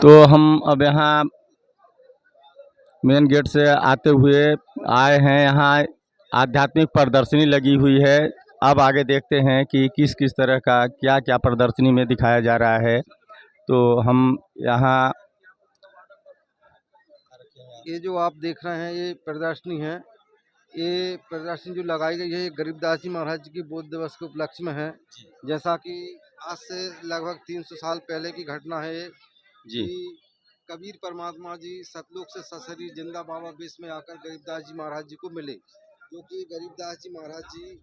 तो हम अब यहाँ मेन गेट से आते हुए आए हैं। यहाँ आध्यात्मिक प्रदर्शनी लगी हुई है। अब आगे देखते हैं कि किस किस तरह का क्या क्या प्रदर्शनी में दिखाया जा रहा है। तो हम यहाँ ये जो आप देख रहे हैं ये प्रदर्शनी है। ये प्रदर्शनी जो लगाई गई है ये गरीबदास जी महाराज जी की बोध दिवस के उपलक्ष्य में है। जैसा कि आज से लगभग 300 साल पहले की घटना है ये जी कि कबीर परमात्मा जी सतलोक से सशरीर जिंदा बाबा बेस में आकर गरीबदास जी महाराज जी को मिले, जो कि गरीबदास जी महाराज जी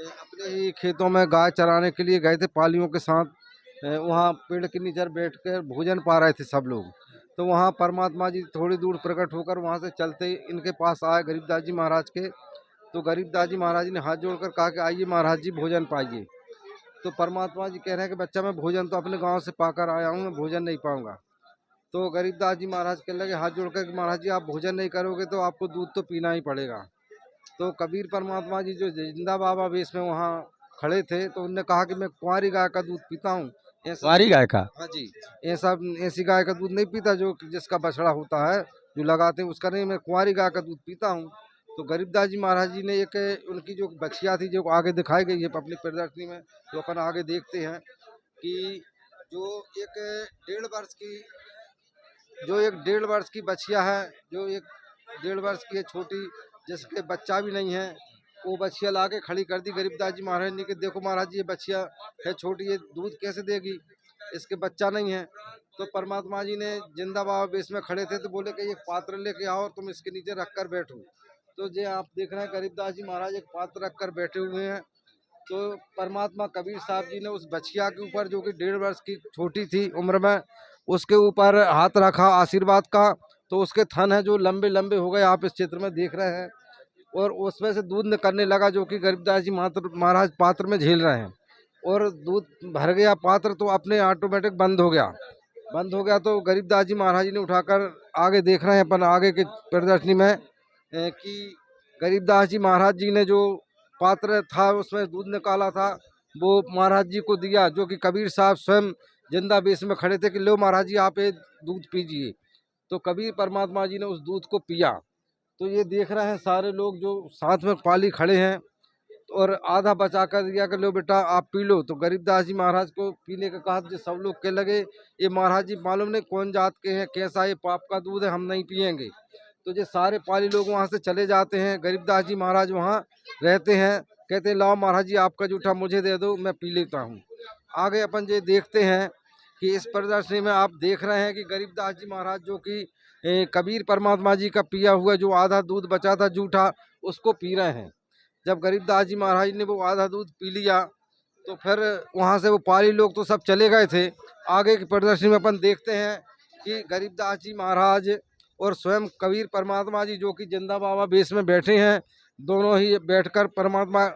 अपने ही खेतों में गाय चराने के लिए गए थे पालियों के साथ। वहाँ पेड़ के नीचे बैठकर भोजन पा रहे थे सब लोग। तो वहाँ परमात्मा जी थोड़ी दूर प्रकट होकर वहाँ से चलते ही इनके पास आए गरीबदास जी महाराज के। तो गरीबदास जी महाराज जी ने हाथ जोड़कर कहा कि आइए महाराज जी भोजन पाइए। तो परमात्मा जी कह रहे हैं कि बच्चा मैं भोजन तो अपने गांव से पाकर आया हूँ, मैं भोजन नहीं पाऊंगा। तो गरीबदास जी महाराज कहने लगे हाथ जोड़कर कि महाराज जी आप भोजन नहीं करोगे तो आपको दूध तो पीना ही पड़ेगा। तो कबीर परमात्मा जी जो जिंदा बाबा बेस में वहाँ खड़े थे तो उनने कहा कि मैं कुंवारी गाय का दूध पीता हूँ। कुंवारी गाय का? हाँ जी, ऐसा ऐसी गाय का दूध नहीं पीता जो जिसका बछड़ा होता है जो लगाते हैं उसका नहीं, मैं कुंवारी गाय का दूध पीता हूँ। तो गरीबदास जी महाराज जी ने एक उनकी जो बछिया थी जो आगे दिखाई गई है अपनी प्रदर्शनी में, जो अपन आगे देखते हैं कि जो एक 1.5 वर्ष की बछिया है, जो एक 1.5 वर्ष की है छोटी, जिसके बच्चा भी नहीं है, वो बछिया ला के खड़ी कर दी गरीबदास जी महाराज ने कि देखो महाराज जी ये बछिया है छोटी, ये दूध कैसे देगी, इसके बच्चा नहीं है। तो परमात्मा जी ने जिंदा बाबा बेस में खड़े थे तो बोले कि एक पात्र लेके आओ और तुम इसके नीचे रख कर बैठो। तो ये आप देख रहे हैं गरीबदास जी महाराज एक पात्र रख कर बैठे हुए हैं। तो परमात्मा कबीर साहब जी ने उस बछिया के ऊपर जो कि 1.5 वर्ष की छोटी थी उम्र में, उसके ऊपर हाथ रखा आशीर्वाद का। तो उसके थन है जो लंबे लंबे हो गए, आप इस चित्र में देख रहे हैं, और उसमें से दूध निकलने लगा जो कि गरीबदास जी महाराज पात्र में झेल रहे हैं। और दूध भर गया पात्र तो अपने ऑटोमेटिक बंद हो गया। तो गरीबदास जी महाराज जी ने उठाकर आगे देख रहे हैं अपन आगे के प्रदर्शनी में कि गरीबदास जी महाराज जी ने जो पात्र था उसमें दूध निकाला था वो महाराज जी को दिया, जो कि कबीर साहब स्वयं जिंदा बेस में खड़े थे कि लो महाराज जी आप ये दूध पीजिए। तो कबीर परमात्मा जी ने उस दूध को पिया। तो ये देख रहे हैं सारे लोग जो साथ में पाली खड़े हैं, और आधा बचा कर दिया कि लो बेटा आप पी लो। तो गरीबदास जी महाराज को पीने का कहा तो सब लोग कह लगे ये महाराज जी मालूम नहीं कौन जात के हैं, कैसा ये पाप का दूध है, हम नहीं पियेंगे। तो ये सारे पाली लोग वहाँ से चले जाते हैं। गरीबदास जी महाराज वहाँ रहते हैं, कहते हैं लाओ महाराज जी आपका जूठा मुझे दे दो, मैं पी लेता हूँ। आगे अपन ये देखते हैं कि इस प्रदर्शनी में आप देख रहे हैं कि गरीबदास जी महाराज जो कि कबीर परमात्मा जी का पिया हुआ जो आधा दूध बचा था जूठा उसको पी रहे हैं। जब गरीबदास जी महाराज ने वो आधा दूध पी लिया तो फिर वहाँ से वो पाली लोग तो सब चले गए थे। आगे की प्रदर्शनी में अपन देखते हैं कि गरीबदास जी महाराज और स्वयं कबीर परमात्मा जी जो कि जिंदा बाबा बेस में बैठे हैं, दोनों ही बैठकर परमात्मा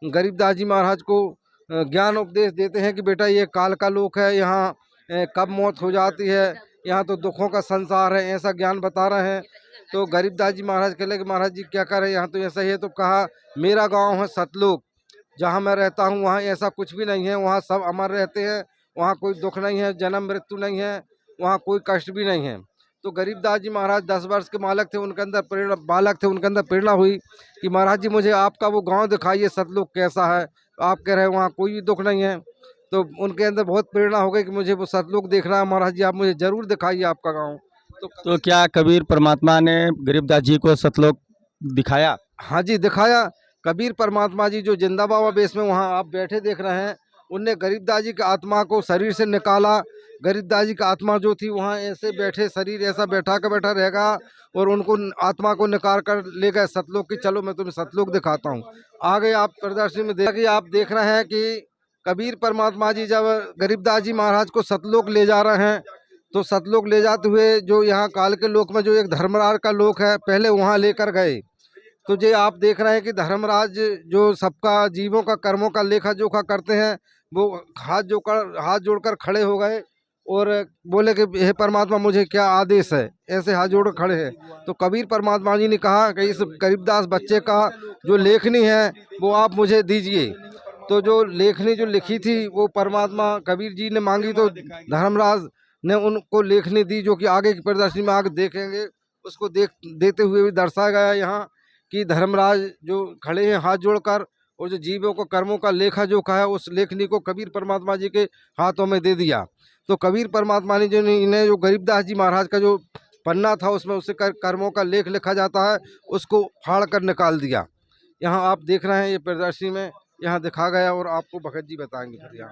गरीबदास जी महाराज को ज्ञान उपदेश देते हैं कि बेटा ये काल का लोक है, यहाँ कब मौत हो जाती है, यहाँ तो दुखों का संसार है, ऐसा ज्ञान बता रहे हैं। तो गरीबदास जी महाराज कह लगे महाराज जी क्या करें, यहाँ तो ऐसा ही है। तो कहा मेरा गांव है सतलोक, जहाँ मैं रहता हूँ वहाँ ऐसा कुछ भी नहीं है, वहाँ सब अमर रहते हैं, वहाँ कोई दुख नहीं है, जन्म मृत्यु नहीं है, वहाँ कोई कष्ट भी नहीं है। तो गरीबदास जी महाराज 10 वर्ष के बालक थे, उनके अंदर प्रेरणा हुई कि महाराज जी मुझे आपका वो गांव दिखाइए सतलोक कैसा है, आप कह रहे हैं वहाँ कोई भी दुख नहीं है। तो उनके अंदर बहुत प्रेरणा हो गई कि मुझे वो सतलोक देखना है, महाराज जी आप मुझे जरूर दिखाइए आपका गाँव। तो क्या कबीर परमात्मा ने गरीबदास जी को सतलोक दिखाया? हाँ जी दिखाया। कबीर परमात्मा जी जो जिंदा बाबा बेस में वहाँ आप बैठे देख रहे हैं, उनने गरीबदास जी की आत्मा को शरीर से निकाला। गरीबदास जी की आत्मा जो थी वहाँ ऐसे बैठे, शरीर ऐसा बैठा रहेगा, और उनको आत्मा को निकाल कर ले गए सतलोक की, चलो मैं तुम्हें सतलोक दिखाता हूँ। आगे आप प्रदर्शनी में देखिए, आप देख रहे हैं कि कबीर परमात्मा जी जब गरीबदास जी महाराज को सतलोक ले जा रहे हैं, तो सतलोक ले जाते हुए जो यहाँ काल के लोक में जो एक धर्मराज का लोक है पहले वहाँ लेकर गए। तो ये आप देख रहे हैं कि धर्मराज जो सबका जीवों का कर्मों का लेखा जोखा करते हैं, वो हाथ जोड़कर खड़े हो गए और बोले कि हे परमात्मा मुझे क्या आदेश है, ऐसे हाथ जोड़ खड़े हैं। तो कबीर परमात्मा जी ने कहा कि इस गरीबदास बच्चे का जो लेखनी है वो आप मुझे दीजिए। तो जो लेखनी जो लिखी थी वो परमात्मा कबीर जी ने मांगी, तो धर्मराज ने उनको लेखनी दी, जो कि आगे की प्रदर्शनी में आगे देखेंगे। उसको देते हुए भी दर्शाया गया है यहाँ कि धर्मराज जो खड़े हैं हाथ जोड़कर, और जो जीवों को कर्मों का लेखा जोखा है उस लेखनी को कबीर परमात्मा जी के हाथों में दे दिया। तो कबीर परमात्मा ने जो इन्हें जो गरीबदास जी महाराज का जो पन्ना था उसमें उससे कर्मों का लेख लिखा जाता है, उसको फाड़ कर निकाल दिया। यहाँ आप देख रहे हैं ये प्रदर्शनी में यहाँ दिखा गया, और आपको भगत जी बताएंगे फिर यहाँ।